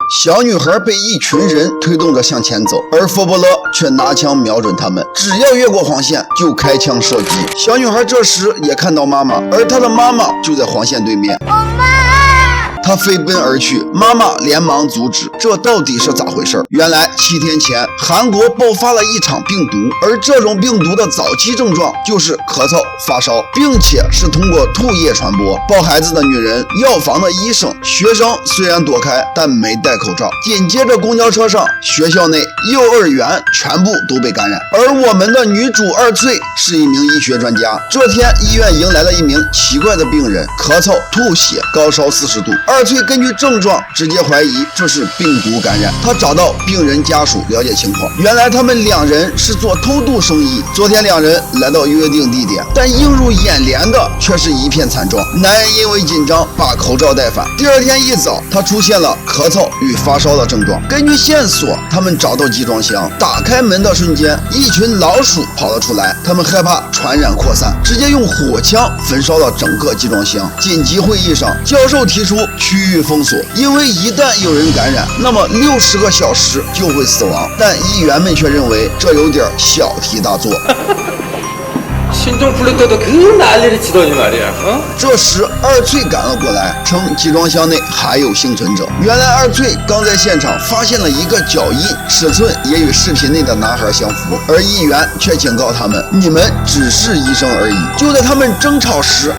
小女孩被一群人推动着向前走，而佛伯勒却拿枪瞄准他们，只要越过黄线就开枪射击。小女孩这时也看到妈妈，而她的妈妈就在黄线对面。他飞奔而去，妈妈连忙阻止。这到底是咋回事？原来7天前，韩国爆发了一场病毒，而这种病毒的早期症状就是咳嗽、发烧，并且是通过吐液传播。抱孩子的女人、药房的医生、学生虽然躲开，但没戴口罩。紧接着，公交车上、学校内、幼儿园全部都被感染。而我们的女主二翠是一名医学专家。这天，医院迎来了一名奇怪的病人，咳嗽、吐血、高烧40度。二翠根据症状直接怀疑这是病毒感染，他找到病人家属了解情况。原来他们2人是做偷渡生意，昨天2人来到约定地点，但映入眼帘的却是一片惨状。男人因为紧张把口罩戴反，第2天一早他出现了咳嗽与发烧的症状。根据线索，他们找到集装箱，打开门的瞬间，一群老鼠跑了出来，他们害怕传染扩散，直接用火枪焚烧了整个集装箱。紧急会议上，教授提出区域封锁，因为一旦有人感染，那么60个小时就会死亡。但议员们却认为这有点小题大做。신종 플루토도 그 난리를 치더니 말이야. 这时二翠赶了过来，称集装箱内还有幸存者。原来二翠刚在现场发现了一个脚印，尺寸也与视频内的男孩相符，而议员却警告他们：你们只是医生而已。就在他们争吵时，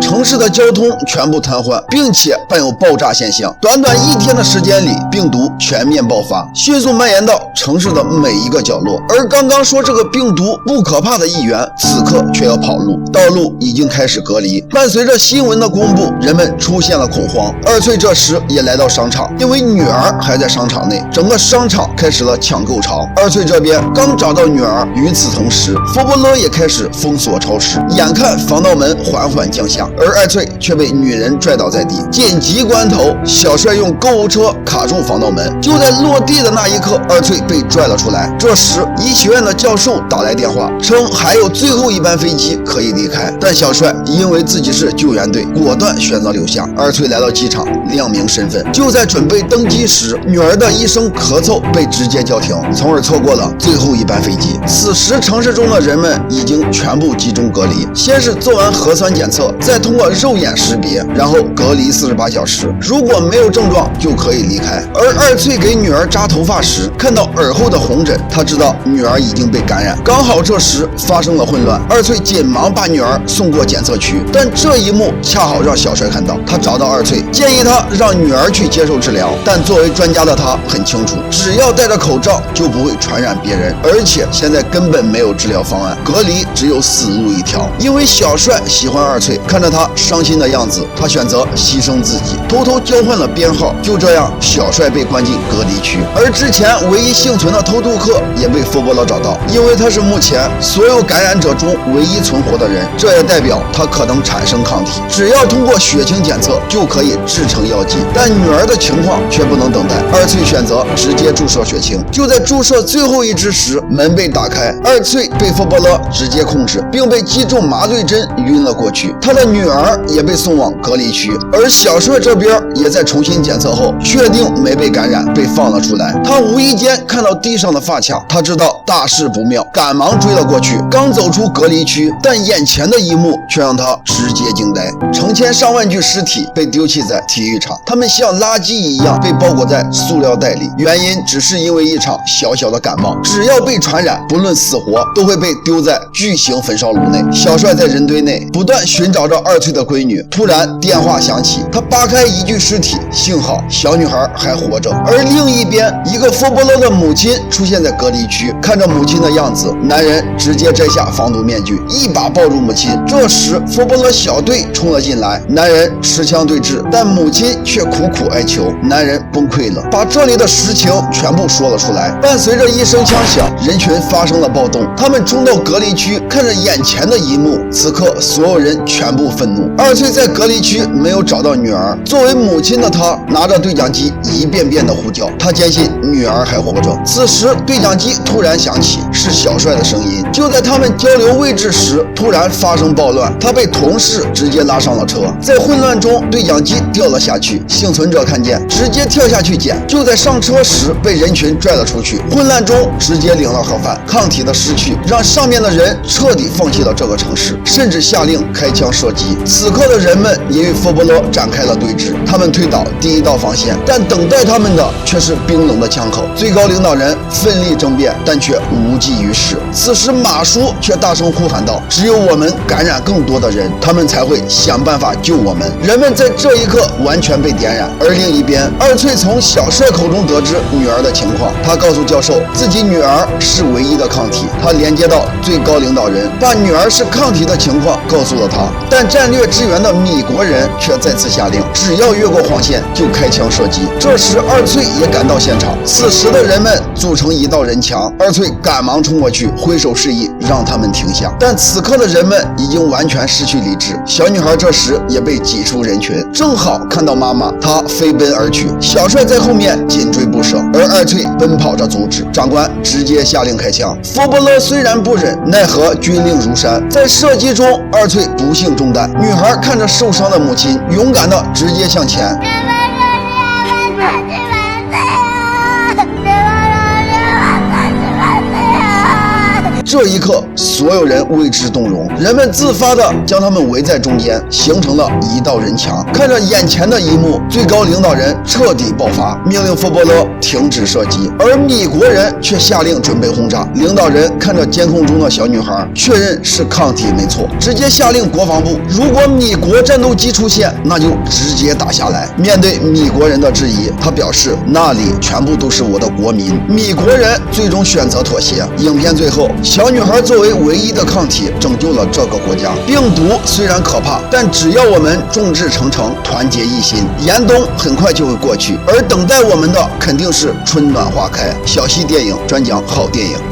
城市的交通全部瘫痪，并且伴有爆炸现象。短短1天的时间里，病毒全面爆发，迅速蔓延到城市的每一个角落。而刚刚说这个病毒不可怕的议员，此刻却要跑路，道路已经开始隔离。伴随着新闻的公布，人们出现了恐慌。二翠这时也来到商场，因为女儿还在商场内，整个商场开始了抢购潮。二翠这边刚找到女儿，与此同时，佛伯勒也开始封锁超市。眼看防盗门缓缓降下，而二翠却被女人拽倒在地。紧急关头，小帅用购物车卡住防盗门，就在落地的那一刻，二翠被拽了出来。这时，医学院的教授打来电话，称还有最后一班飞机可以离开，但小帅因为自己是救援队，果断选择留下。二翠来到机场，亮明身份。就在准备登机时，女儿的一声咳嗽被直接叫停，从而错过了最后一班飞机。此时，城市中的人们已经全部集中隔离，先是做完核酸检测，再通过肉眼识别，然后隔离48小时，如果没有症状就可以离开。而二翠给女儿扎头发时，看到耳后的红疹，她知道女儿已经被感染。刚好这时发生了混乱，二翠紧忙把女儿送过检测区，但这一幕恰好让小帅看到，他找到二翠，建议她让女儿去接受治疗。但作为专家的他很清楚，只要戴着口罩就不会传染别人，而且现在根本没有治疗方案，隔离只有死路一条。因为小帅喜欢二翠，看着她伤心的样子，他选择牺牲自己，偷偷交换了编号。就这样，小帅被关进隔离区，而之前唯一幸存的偷渡客也被佛伯勒找到，因为他是目前所有感染者中唯一存活的人，这也代表他可能产生抗体，只要通过血清检测就可以制成药剂。但女儿的情况却不能等待，二翠选择直接注射血清。就在注射最后一支时，门被打开，二翠被佛伯勒直接控制，并被击中麻醉针晕了过去。他的女儿也被送往隔离区，而小帅这边也在重新检测后确定没被感染，被放了出来。他无意间看到地上的发卡，他知道大事不妙，赶忙追了过去。刚走出隔离区，但眼前的一幕却让他直接惊呆：成千上万具尸体被丢弃在体育场，他们像垃圾一样被包裹在塑料袋里，原因只是因为一场小小的感冒，只要被传染，不论死活都会被丢在巨型焚烧炉内。小帅在人堆内不断寻找着二翠的闺女，突然电话响起，他扒开一具尸体，幸好小女孩还活着。而另一边，一个佛伯勒的母亲出现在隔离区，看着母亲的样子，男人直接摘下防毒面具，一把抱住母亲。这时佛伯勒小队冲了进来，男人持枪对峙，但母亲却苦苦哀求，男人崩溃了，把这里的实情全部说了出来。伴随着一声枪响，人群发生了暴动，他们冲到隔离区，看着眼前的一幕。此刻所有人全部又愤怒。二翠在隔离区没有找到女儿，作为母亲的她拿着对讲机一遍遍的呼叫，她坚信女儿还活着。此时对讲机突然响起，是小帅的声音。就在他们交流位置时，突然发生暴乱，他被同事直接拉上了车。在混乱中，对讲机掉了下去，幸存者看见，直接跳下去捡。就在上车时，被人群拽了出去，混乱中直接领了盒饭。抗体的失去让上面的人彻底放弃了这个城市，甚至下令开枪射击。此刻的人们也与佛伯勒展开了对峙，他们推倒第一道防线，但等待他们的却是冰冷的枪口。最高领导人奋力争辩，但却无济于事。此时马叔却大声呼喊道：只有我们感染更多的人，他们才会想办法救我们。人们在这一刻完全被点燃。而另一边，二翠从小帅口中得知女儿的情况，他告诉教授自己女儿是唯一的抗体。他连接到最高领导人，把女儿是抗体的情况告诉了他。但战略支援的米国人却再次下令，只要越过黄线就开枪射击。这时二翠也赶到现场，此时的人们组成一道人墙，二翠赶忙冲过去挥手示意让他们停下。但此刻的人们已经完全失去理智，小女孩这时也被挤出人群，正好看到妈妈，她飞奔而去，小帅在后面紧追不舍，而二翠奔跑着阻止。长官直接下令开枪。佛伯勒虽然不忍，奈何军令如山，在射击中二翠不幸中弹。女孩看着受伤的母亲，勇敢的直接向前。这一刻，所有人为之动容，人们自发地将他们围在中间，形成了一道人墙。看着眼前的一幕，最高领导人彻底爆发，命令佛伯勒停止射击，而米国人却下令准备轰炸。领导人看着监控中的小女孩，确认是抗体没错，直接下令国防部，如果米国战斗机出现，那就直接打下来。面对米国人的质疑，他表示那里全部都是我的国民。米国人最终选择妥协。影片最后，小女孩作为唯一的抗体拯救了这个国家。病毒虽然可怕，但只要我们众志成城，团结一心，严冬很快就会过去，而等待我们的肯定是春暖花开。小溪电影专讲好电影。